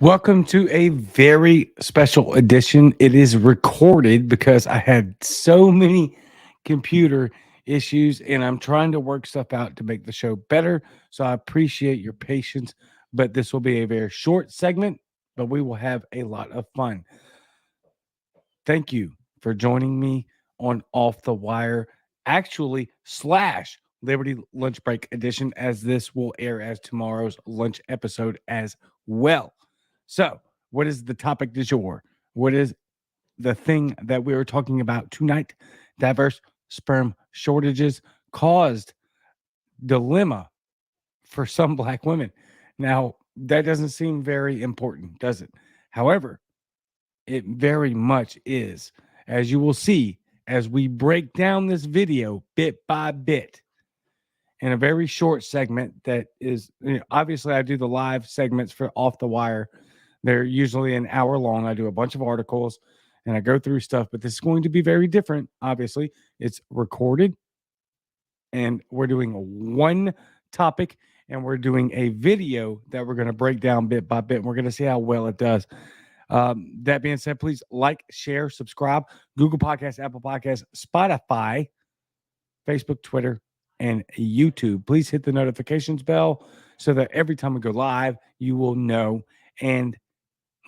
Welcome to a very special edition. It is recorded because I had so many computer issues and I'm trying to work stuff out to make the show better. So I appreciate your patience, but this will be a very short segment, but we will have a lot of fun. Thank you for joining me on Off the Wire, actually, slash Liberty Lunch Break Edition, as this will air as tomorrow's lunch episode as well. So, what is the topic du jour? What is the thing that we are talking about tonight? Diverse sperm shortages caused dilemma for some Black women. Now, that doesn't seem very important, does it? However, it very much is, as you will see as we break down this video bit by bit in a very short segment that is, obviously, I do the live segments for Off the Wire. They're usually an hour long. I do a bunch of articles and I go through stuff, but this is going to be very different. Obviously, it's recorded and we're doing one topic and we're doing a video that we're going to break down bit by bit. And we're going to see how well it does. That being said, please like, share, subscribe, Google Podcasts, Apple Podcasts, Spotify, Facebook, Twitter, and YouTube. Please hit the notifications bell so that every time we go live, you will know. And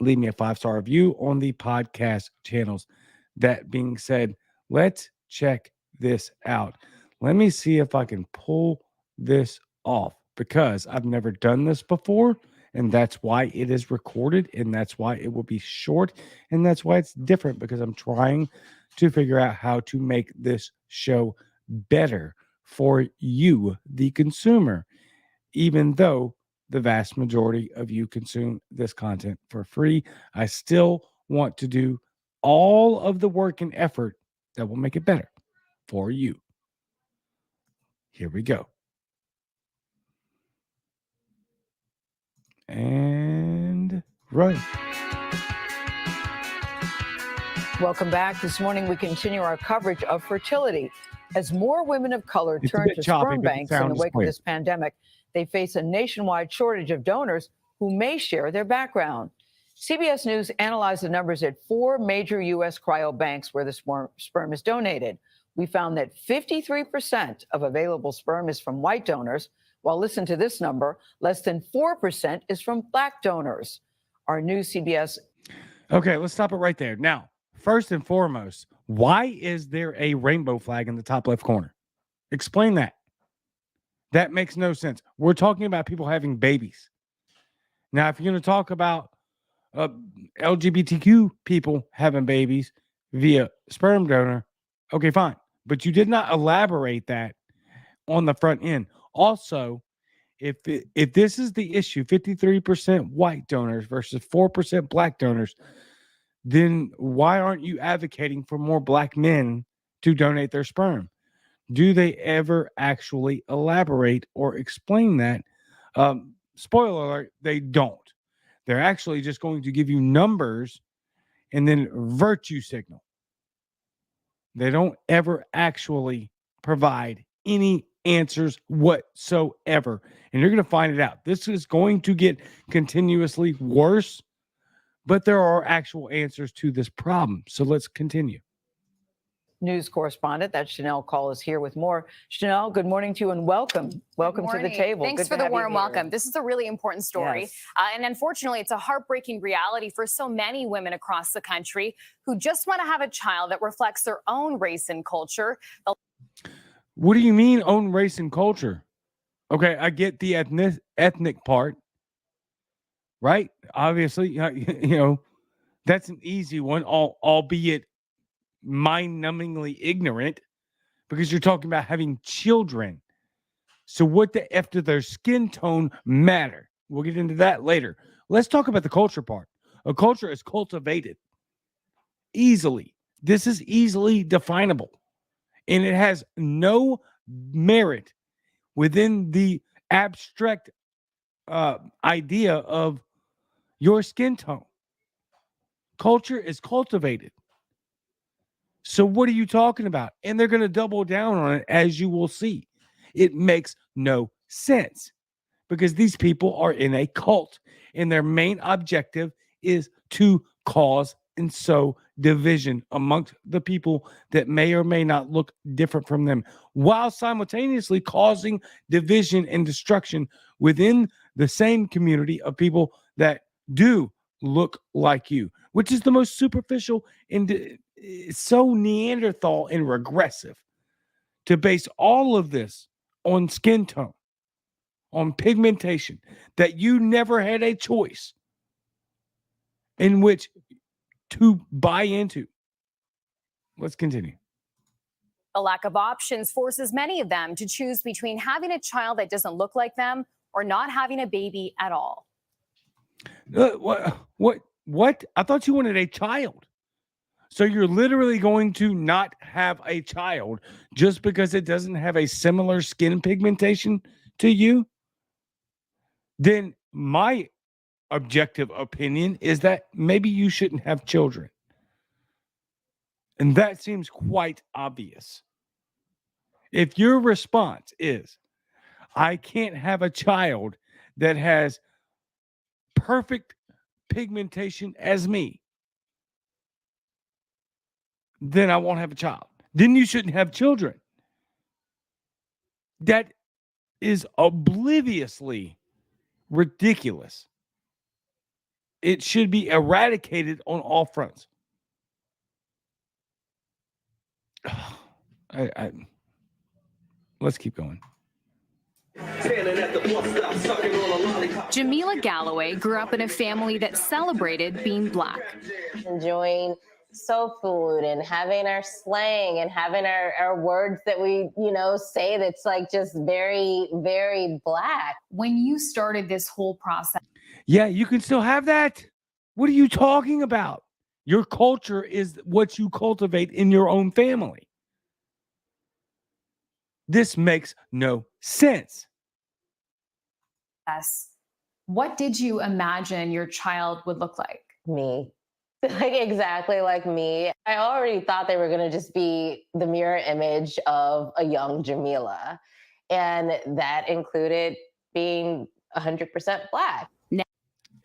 leave me a 5-star review on the podcast channels. That being said, let's check this out. Let me see if I can pull this off because I've never done this before. And that's why it is recorded. And that's why it will be short. And that's why it's different because I'm trying to figure out how to make this show better for you, the consumer, even though the vast majority of you consume this content for free. I still want to do all of the work and effort that will make it better for you. Here we go. And run. Welcome back. This morning, we continue our coverage of fertility. As more women of color turn to sperm banks in the wake of this pandemic, they face a nationwide shortage of donors who may share their background. CBS News analyzed the numbers at 4 major U.S. cryobanks where the sperm is donated. We found that 53% of available sperm is from white donors, while listen to this number, less than 4% is from Black donors. Our new CBS. Okay, let's stop it right there. Now, first and foremost, why is there a rainbow flag in the top left corner? Explain that. That makes no sense. We're talking about people having babies. Now, if you're going to talk about LGBTQ people having babies via sperm donor, okay, fine. But you did not elaborate that on the front end. Also, if this is the issue, 53% white donors versus 4% Black donors, then why aren't you advocating for more Black men to donate their sperm? Do they ever actually elaborate or explain that? Spoiler alert, they don't. They're actually just going to give you numbers and then virtue signal. They don't ever actually provide any answers whatsoever. And you're going to find it out. This is going to get continuously worse, but there are actual answers to this problem. So let's continue. News correspondent, that's Chanel Call, is here with more. Chanel, good morning to you and welcome. Welcome to the table. Thanks for the warm welcome. This is a really important story. Yes. And unfortunately, it's a heartbreaking reality for so many women across the country who just want to have a child that reflects their own race and culture. What do you mean own race and culture? Okay, I get the ethnic part, right? Obviously, you know, that's an easy one, albeit mind-numbingly ignorant, because you're talking about having children. So what the F does their skin tone matter? We'll get into that later. Let's talk about the culture part. A culture is cultivated easily. This is easily definable. And it has no merit within the abstract idea of your skin tone. Culture is cultivated. So what are you talking about? And they're going to double down on it, as you will see. It makes no sense because these people are in a cult and their main objective is to cause and sow division amongst the people that may or may not look different from them, while simultaneously causing division and destruction within the same community of people that do look like you, which is the most superficial and so Neanderthal and regressive to base all of this on skin tone, on pigmentation, that you never had a choice in which to buy into. Let's continue. The lack of options forces many of them to choose between having a child that doesn't look like them or not having a baby at all. What? I thought you wanted a child. So you're literally going to not have a child just because it doesn't have a similar skin pigmentation to you? Then my objective opinion is that maybe you shouldn't have children. And that seems quite obvious. If your response is, I can't have a child that has perfect pigmentation as me, then I won't have a child. Then you shouldn't have children. That is obliviously ridiculous. It should be eradicated on all fronts. Let's keep going. Jamila Galloway grew up in a family that celebrated being Black. Enjoying soul food and having our slang and having our words that we, say that's like just very, very Black. When you started this whole process. Yeah, you can still have that. What are you talking about? Your culture is what you cultivate in your own family. This makes no sense. Yes. What did you imagine your child would look like? Me. Like exactly like me. I already thought they were going to just be the mirror image of a young Jamila. And that included being 100% Black.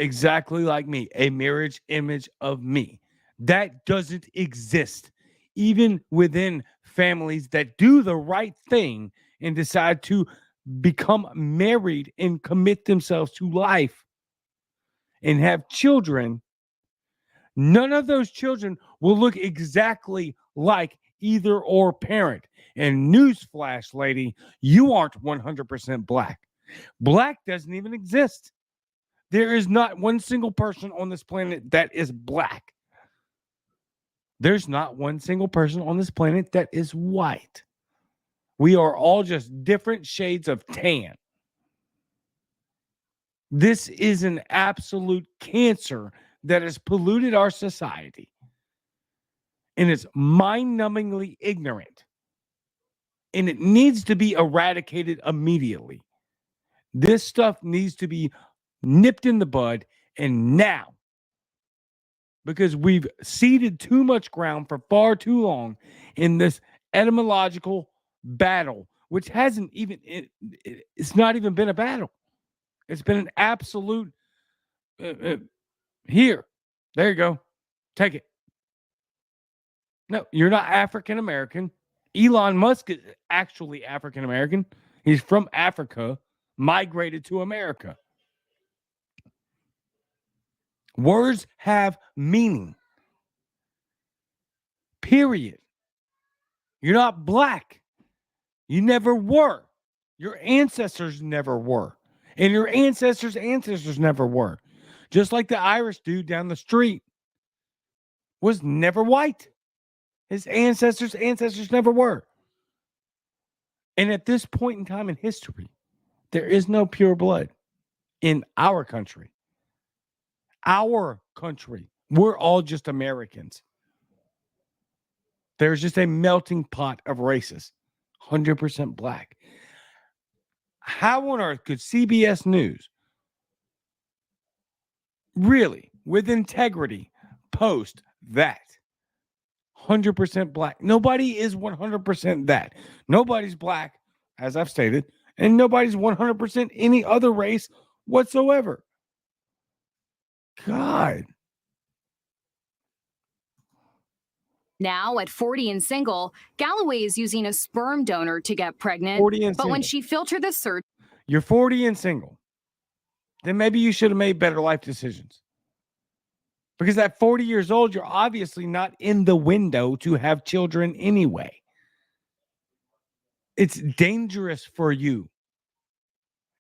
Exactly like me, a mirror image of me. That doesn't exist, even within families that do the right thing and decide to become married and commit themselves to life and have children. None of those children will look exactly like either or parent. And newsflash, lady, you aren't 100% Black. Black doesn't even exist. There is not one single person on this planet that is Black. There's not one single person on this planet that is white. We are all just different shades of tan. This is an absolute cancer that has polluted our society. And it's mind-numbingly ignorant. And it needs to be eradicated immediately. This stuff needs to be nipped in the bud, and now. Because we've ceded too much ground for far too long in this etymological battle, which hasn't even, it's not even been a battle. It's been an absolute, here, there you go, take it. No, you're not African American. Elon Musk is actually African American. He's from Africa, migrated to America. Words have meaning. Period. You're not Black. You never were. Your ancestors never were. And your ancestors' ancestors never were. Just like the Irish dude down the street was never white. His ancestors' ancestors never were. And at this point in time in history, there is no pure blood in our country. Our country. We're all just Americans. There's just a melting pot of races. 100% Black. How on earth could CBS News really, with integrity, post that? 100% Black. Nobody is 100% that. Nobody's Black, as I've stated, and nobody's 100% any other race whatsoever. God. Now, at 40 and single, Galloway is using a sperm donor to get pregnant. 40 and but when single. she filtered the search, You're 40 and single. Then maybe you should have made better life decisions. Because at 40 years old, you're obviously not in the window to have children anyway. It's dangerous for you.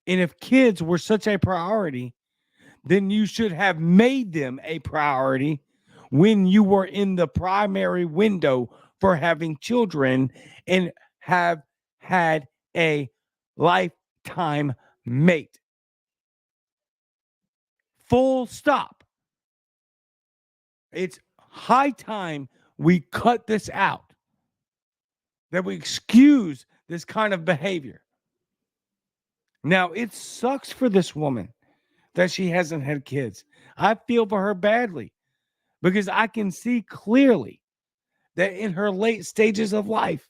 And if kids were such a priority, then you should have made them a priority when you were in the primary window for having children and have had a lifetime mate. Full stop. It's high time we cut this out, that we excuse this kind of behavior. Now, it sucks for this woman that she hasn't had kids. I feel for her badly because I can see clearly that in her late stages of life,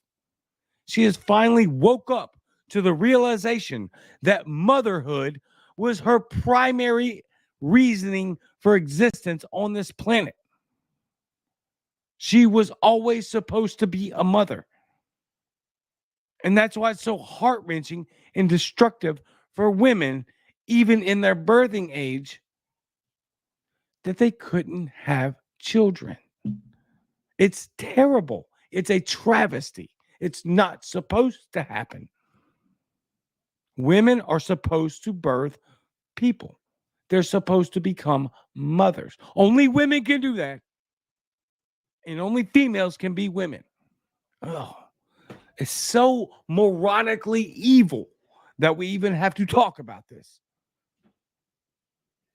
she has finally woke up to the realization that motherhood was her primary reasoning for existence on this planet. She was always supposed to be a mother. And that's why it's so heart-wrenching and destructive for women, even in their birthing age, that they couldn't have children. It's terrible. It's a travesty. It's not supposed to happen. Women are supposed to birth people. They're supposed to become mothers. Only women can do that. And only females can be women. Oh, it's so moronically evil that we even have to talk about this.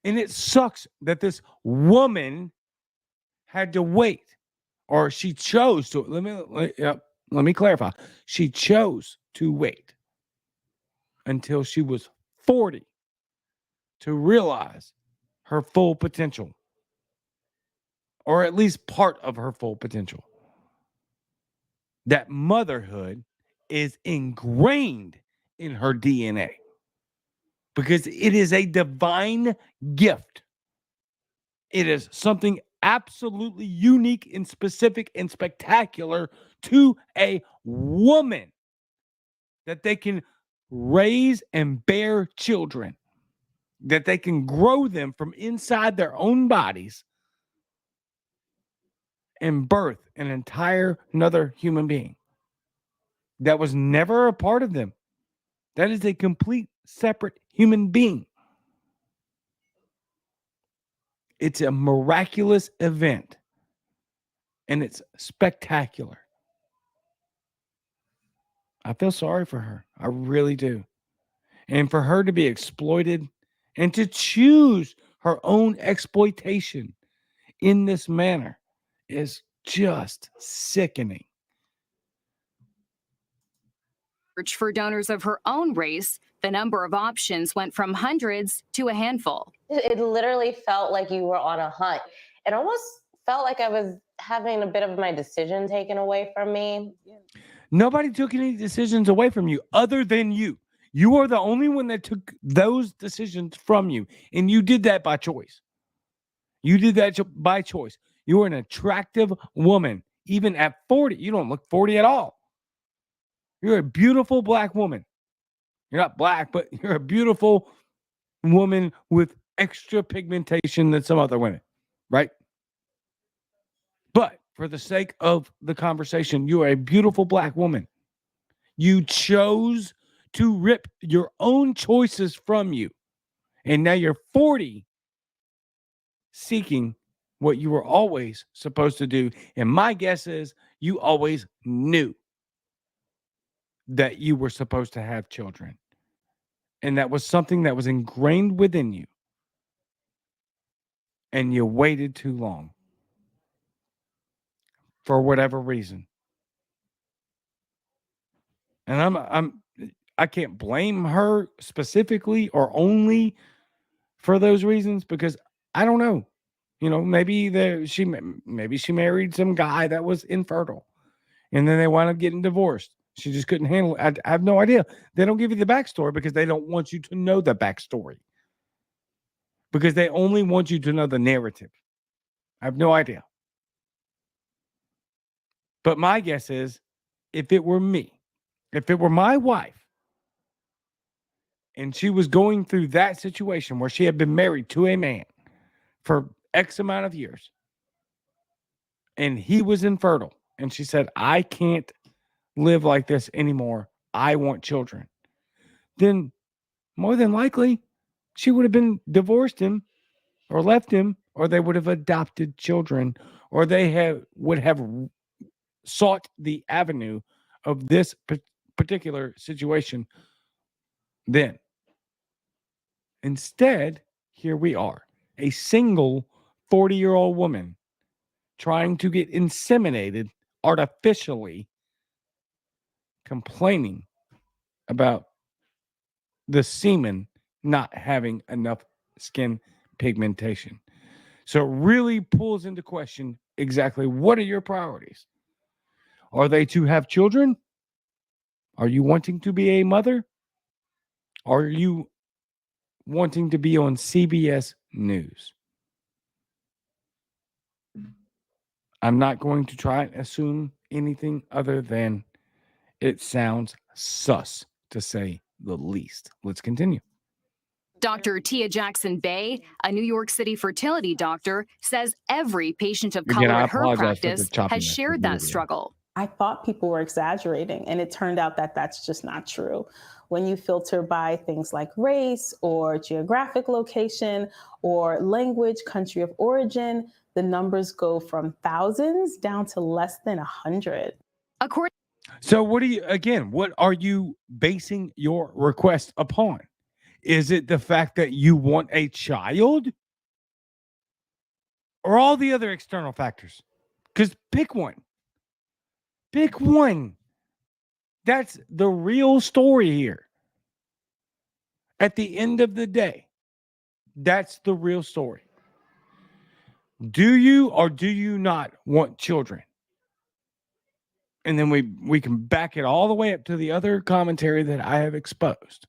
And it sucks that this woman had to wait, or she chose to. Let me clarify. She chose to wait until she was 40 to realize her full potential, or at least part of her full potential. That motherhood is ingrained in her DNA because it is a divine gift. It is something absolutely unique and specific and spectacular to a woman, that they can raise and bear children, that they can grow them from inside their own bodies and birth an entire another human being that was never a part of them. That is a complete separate human being. It's a miraculous event, and it's spectacular. I feel sorry for her. I really do. And for her to be exploited and to choose her own exploitation in this manner is just sickening. search for donors of her own race, the number of options went from hundreds to a handful. It literally felt like you were on a hunt. It almost felt like I was having a bit of my decision taken away from me. Nobody took any decisions away from you other than you. You are the only one that took those decisions from you, and you did that by choice. You did that by choice. You are an attractive woman. Even at 40, you don't look 40 at all. You're a beautiful black woman. You're not black, but you're a beautiful woman with extra pigmentation than some other women, right? But for the sake of the conversation, you are a beautiful black woman. You chose to rip your own choices from you. And now you're 40 seeking what you were always supposed to do. And my guess is you always knew that you were supposed to have children. And that was something that was ingrained within you. And you waited too long for whatever reason. And I can't blame her specifically or only for those reasons, because I don't know. You know, maybe she married some guy that was infertile, and then they wound up getting divorced. She just couldn't handle it. I have no idea. They don't give you the backstory because they don't want you to know the backstory. because they only want you to know the narrative. I have no idea. But my guess is, if it were me, if it were my wife, and she was going through that situation where she had been married to a man for X amount of years, and he was infertile, and she said, I can't live like this anymore. I want children. Then more than likely, she would have been divorced him or left him, or they would have adopted children, or they would have sought the avenue of this particular situation then. Instead, here we are, a single 40-year-old woman trying to get inseminated artificially, complaining about the semen not having enough skin pigmentation. So it really pulls into question exactly what are your priorities? Are they to have children? Are you wanting to be a mother? Are you wanting to be on CBS News? I'm not going to try and assume anything other than it sounds sus, to say the least. Let's continue. Dr. Tia Jackson Bay, a New York City fertility doctor, says every patient of color at her practice has shared that struggle. I thought people were exaggerating, and it turned out that that's just not true. When you filter by things like race or geographic location or language, country of origin, the numbers go from thousands down to less than 100. So what are you basing your request upon? Is it the fact that you want a child or all the other external factors? Because pick one. Pick one. That's the real story here. At the end of the day, that's the real story. Do you or do you not want children? And then we can back it all the way up to the other commentary that I have exposed.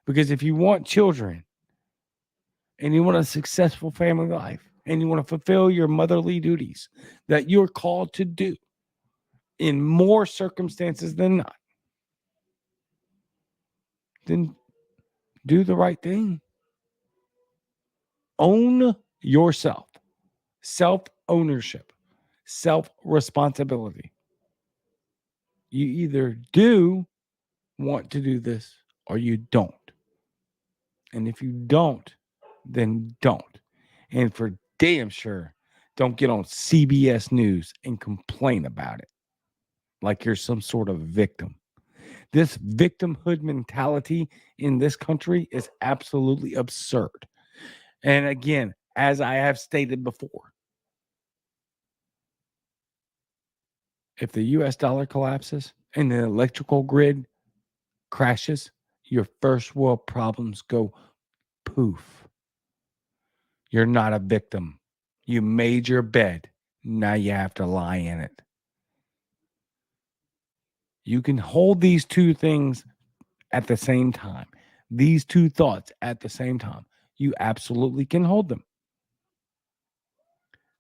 Because if you want children and you want a successful family life and you want to fulfill your motherly duties that you're called to do in more circumstances than not, then do the right thing. Own yourself. Self-ownership. Self-responsibility. You either do want to do this or you don't. And if you don't, then don't. And for damn sure, don't get on CBS News and complain about it like you're some sort of victim. This victimhood mentality in this country is absolutely absurd. And again, as I have stated before, if the US dollar collapses and the electrical grid crashes, your first world problems go poof. You're not a victim. You made your bed. Now you have to lie in it. You can hold these two things at the same time. These two thoughts at the same time. You absolutely can hold them.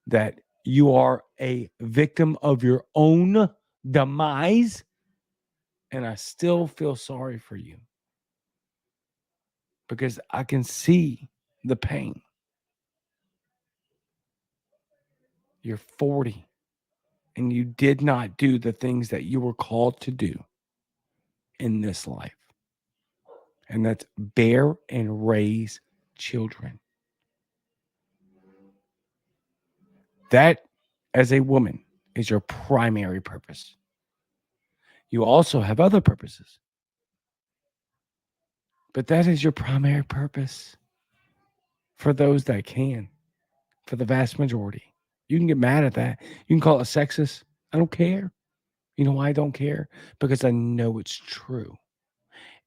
That you are a victim of your own demise. And I still feel sorry for you. Because I can see the pain. You're 40. And you did not do the things that you were called to do in this life. And that's bear and raise children. That, as a woman, is your primary purpose. You also have other purposes. But that is your primary purpose for those that can, for the vast majority. You can get mad at that. You can call it sexist. I don't care. You know why I don't care? Because I know it's true.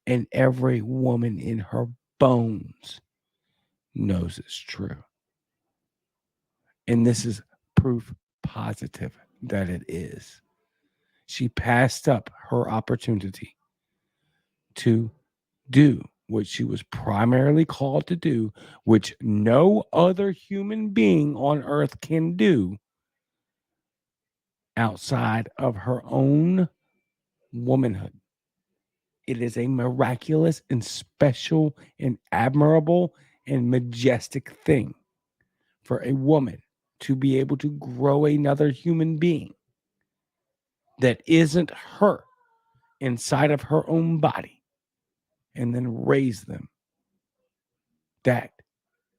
And every woman in her bones knows it's true. And this is proof positive that it is. She passed up her opportunity to do what she was primarily called to do, which no other human being on earth can do outside of her own womanhood. It is a miraculous and special and admirable and majestic thing for a woman to be able to grow another human being that isn't her inside of her own body and then raise them. That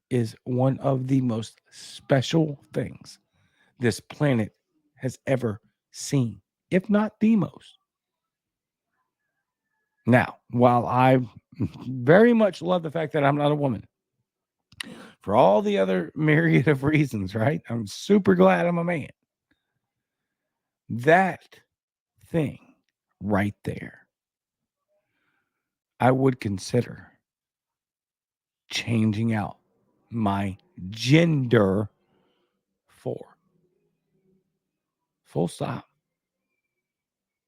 is one of the most special things this planet has ever seen, if not the most. Now, while I very much love the fact that I'm not a woman, for all the other myriad of reasons, right? I'm super glad I'm a man. That thing right there, I would consider changing out my gender for. Full stop.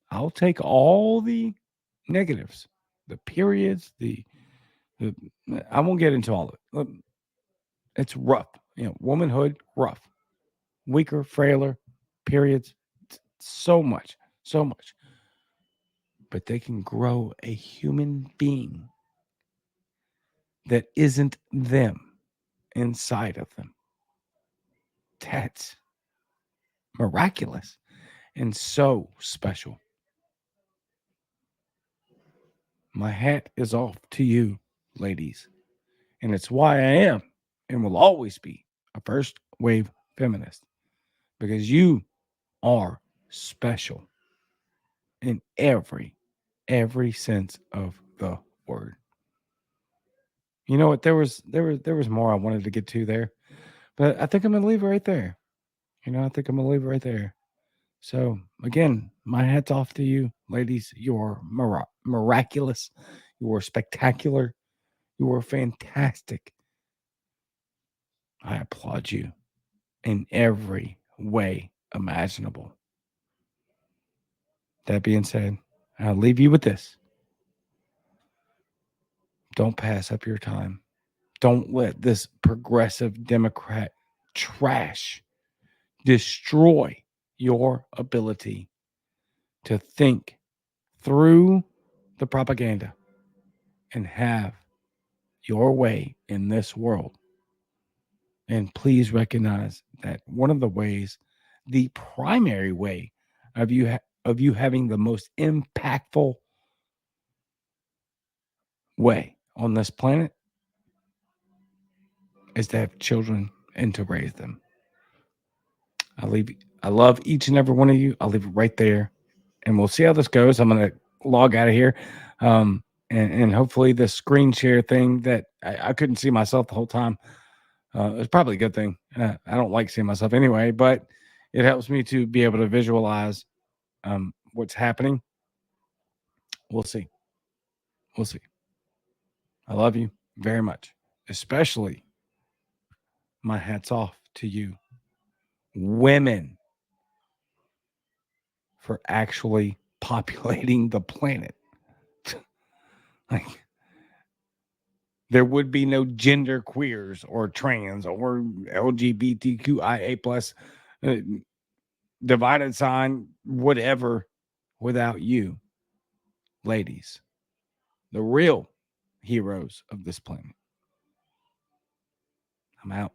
I'll take all the negatives, the periods, I won't get into all of it. It's rough. Womanhood, rough. Weaker, frailer, periods, so much. But they can grow a human being that isn't them inside of them. That's miraculous and so special. My hat is off to you, ladies. And it's why I am and will always be a first wave feminist, because you are special in every sense of the word. You know what? There was more I wanted to get to there, but I think I'm gonna leave it right there. So again, my hat's off to you, ladies. You're miraculous. You are spectacular. You are fantastic. I applaud you in every way imaginable. That being said, I'll leave you with this. Don't pass up your time. Don't let this progressive Democrat trash destroy your ability to think through the propaganda and have your way in this world. And please recognize that one of the ways, the primary way of you having the most impactful way on this planet is to have children and to raise them. I love each and every one of you. I'll leave it right there, and we'll see how this goes. I'm going to log out of here. And hopefully the screen share thing that I couldn't see myself the whole time. It's probably a good thing. I don't like seeing myself anyway, but it helps me to be able to visualize what's happening. We'll see. I love you very much, especially my hat's off to you, women, for actually populating the planet. Like, there would be no gender queers or trans or LGBTQIA plus divided sign, whatever, without you, ladies, the real heroes of this planet. I'm out.